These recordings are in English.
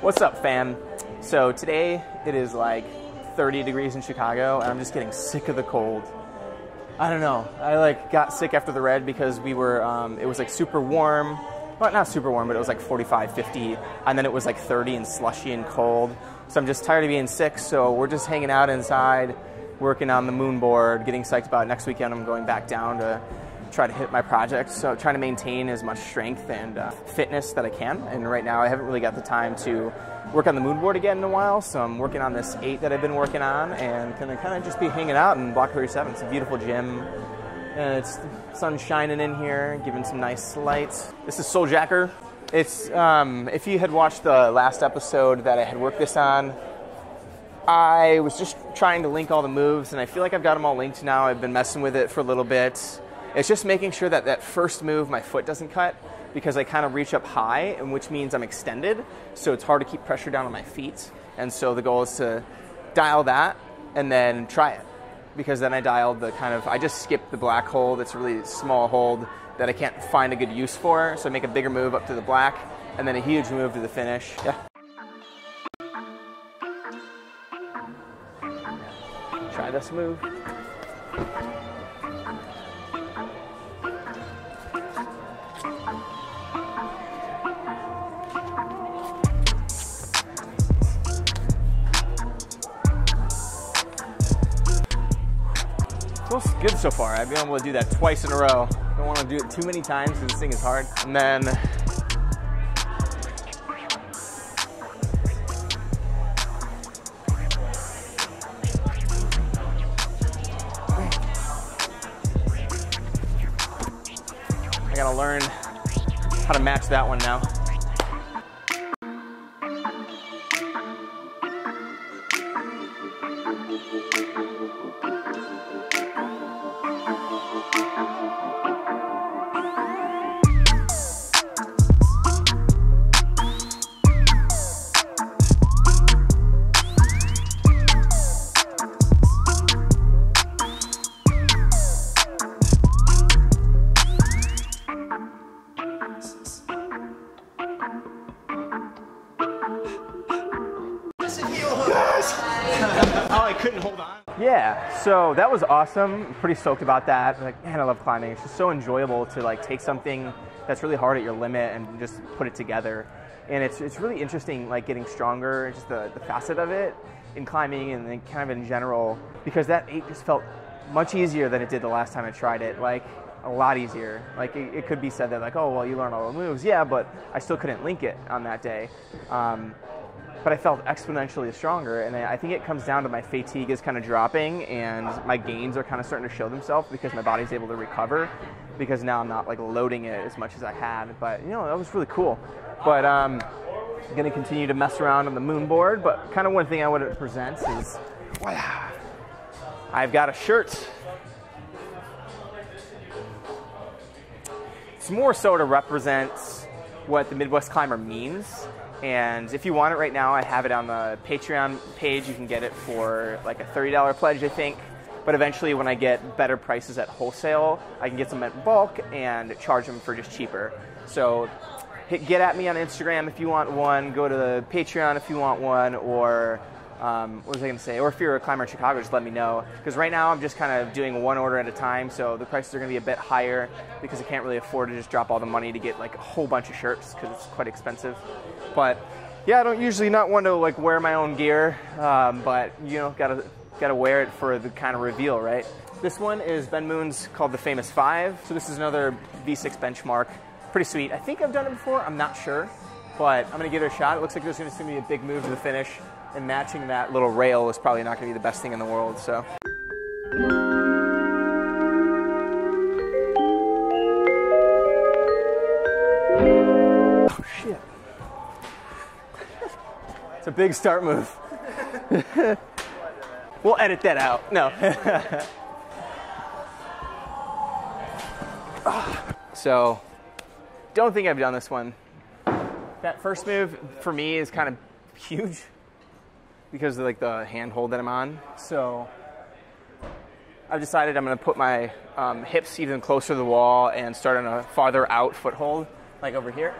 What's up, fam? So today it is like 30 degrees in Chicago and I'm just getting sick of the cold. I don't know. I like got sick after the red because we were, it was like super warm. Well, not super warm, but it was like 45, 50, and then it was like 30 and slushy and cold. So I'm just tired of being sick, so we're just hanging out inside, working on the Moonboard, getting psyched about it. Next weekend I'm going back down to try to hit my project, so trying to maintain as much strength and fitness that I can. And right now I haven't really got the time to work on the Moonboard again in a while, so I'm working on this 8 that I've been working on and gonna kind of just be hanging out in Block 37. It's a beautiful gym, and it's sun shining in here, giving some nice lights. This is Souljacker. It's, if you had watched the last episode that I had worked this on, I was just trying to link all the moves, and I feel like I've got them all linked now. I've been messing with it for a little bit. It's just making sure that that first move, my foot doesn't cut, because I kind of reach up high, and which means I'm extended, so it's hard to keep pressure down on my feet. And so the goal is to dial that and then try it, because then I dialed the kind of, I just skipped the black hold. It's a really small hold that I can't find a good use for, so I make a bigger move up to the black, and then a huge move to the finish. Yeah. Try this move. Feels good so far. I've been able to do that twice in a row. Don't want to do it too many times because this thing is hard. And then I gotta learn how to match that one now. Oh, I couldn't hold on. Yeah, so that was awesome. I'm pretty stoked about that. Like, man, I love climbing. It's just so enjoyable to like take something that's really hard at your limit and just put it together. And it's really interesting, like getting stronger, just the facet of it in climbing and then kind of in general, because that 8 just felt much easier than it did the last time I tried it. Like a lot easier. Like it could be said that like, oh, well, you learned all the moves. Yeah, but I still couldn't link it on that day. But I felt exponentially stronger, and I think it comes down to my fatigue is kind of dropping, and my gains are kind of starting to show themselves because my body's able to recover, because now I'm not like loading it as much as I had. But you know, that was really cool. But I'm gonna continue to mess around on the Moonboard. But kind of one thing I want to present is, wow, I've got a shirt. It's more so to represent what the Midwest Climber means. And if you want it right now, I have it on the Patreon page. You can get it for like a $30 pledge, I think. But eventually, when I get better prices at wholesale, I can get some at bulk and charge them for just cheaper. So get at me on Instagram if you want one. Go to the Patreon if you want one. Or what was I going to say? Or if you're a climber in Chicago, just let me know. Because right now, I'm just kind of doing one order at a time. So the prices are going to be a bit higher because I can't really afford to just drop all the money to get like a whole bunch of shirts because it's quite expensive. But yeah, I don't usually not want to like wear my own gear, but you know, gotta wear it for the kind of reveal, right? This one is Ben Moon's called the Famous 5. So this is another V6 benchmark. Pretty sweet. I think I've done it before. I'm not sure, but I'm gonna give it a shot. It looks like there's gonna be a big move to the finish, and matching that little rail is probably not gonna be the best thing in the world. So. Oh shit. It's a big start move. We'll edit that out. No. So, don't think I've done this one. That first move for me is kind of huge because of like the handhold that I'm on. So, I've decided I'm going to put my hips even closer to the wall and start on a farther out foothold, like over here.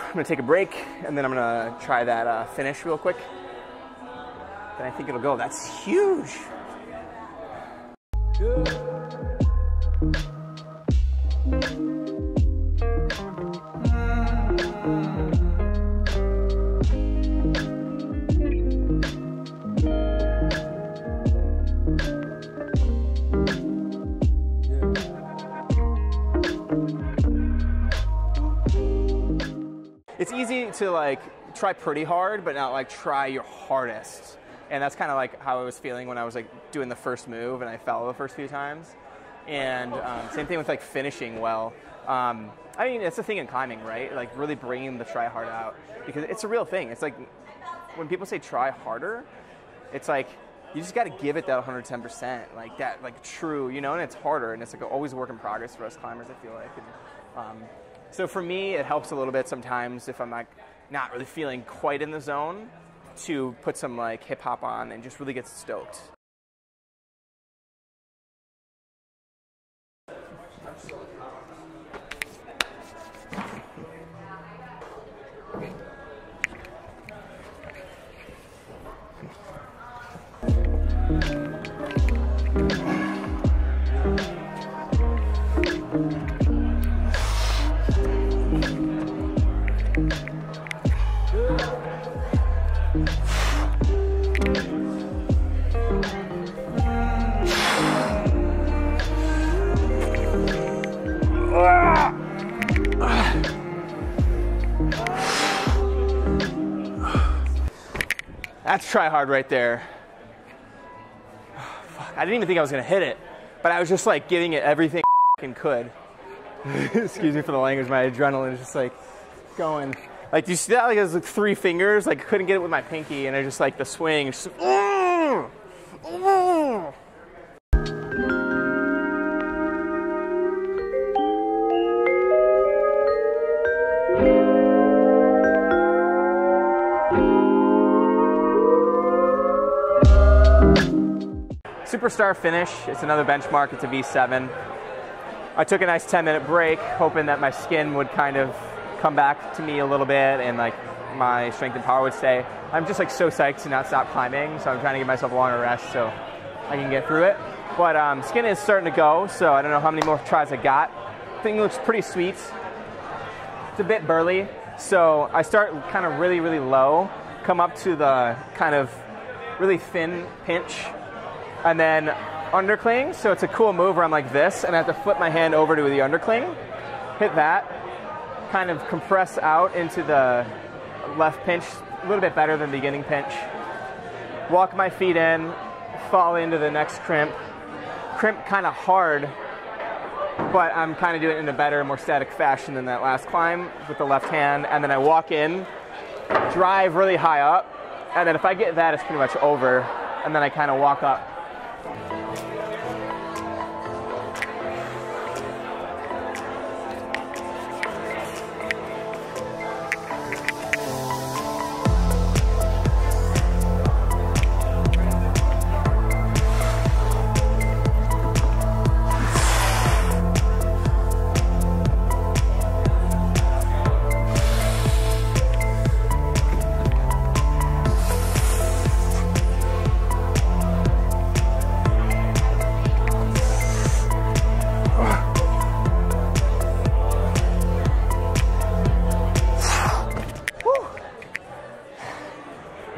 I'm gonna take a break and then I'm gonna try that finish real quick. Then I think it'll go. That's huge. Good. It's easy to like try pretty hard, but not like try your hardest. And that's kind of like how I was feeling when I was like doing the first move and I fell the first few times. And same thing with like finishing well. I mean, it's a thing in climbing, right? Like really bringing the TriHard out because it's a real thing. It's like when people say try harder, it's like you just got to give it that 110%, like that, like true, you know. And it's harder, and it's like always a work in progress for us climbers, I feel like. And, so for me, it helps a little bit sometimes if I'm like not really feeling quite in the zone to put some like hip hop on and just really get stoked. That's TriHard right there. I didn't even think I was gonna hit it, but I was just like giving it everything I could. Excuse me for the language, my adrenaline is just like going. Like, do you see that? Like, it was like 3 fingers. Like, couldn't get it with my pinky, and I just like the swing. Just, Superstar finish. It's another benchmark. It's a V7. I took a nice 10-minute break, hoping that my skin would kind of come back to me a little bit and like my strength and power would stay. I'm just like so psyched to not stop climbing, so I'm trying to give myself a longer rest so I can get through it. But skin is starting to go, so I don't know how many more tries I got. Thing looks pretty sweet. It's a bit burly, so I start kind of really, really low, come up to the kind of really thin pinch, and then undercling. So it's a cool move where I'm like this, and I have to flip my hand over to the undercling, hit that, kind of compress out into the left pinch, a little bit better than the beginning pinch. Walk my feet in, fall into the next crimp. Crimp kind of hard, but I'm kind of doing it in a better, more static fashion than that last climb with the left hand. And then I walk in, drive really high up, and then if I get that, it's pretty much over. And then I kind of walk up.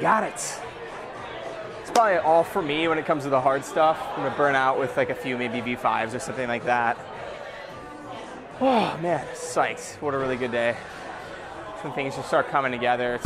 Got it. It's probably all for me when it comes to the hard stuff. I'm gonna burn out with like a few maybe V5s or something like that. Oh man, psyched. What a really good day. Some things just start coming together.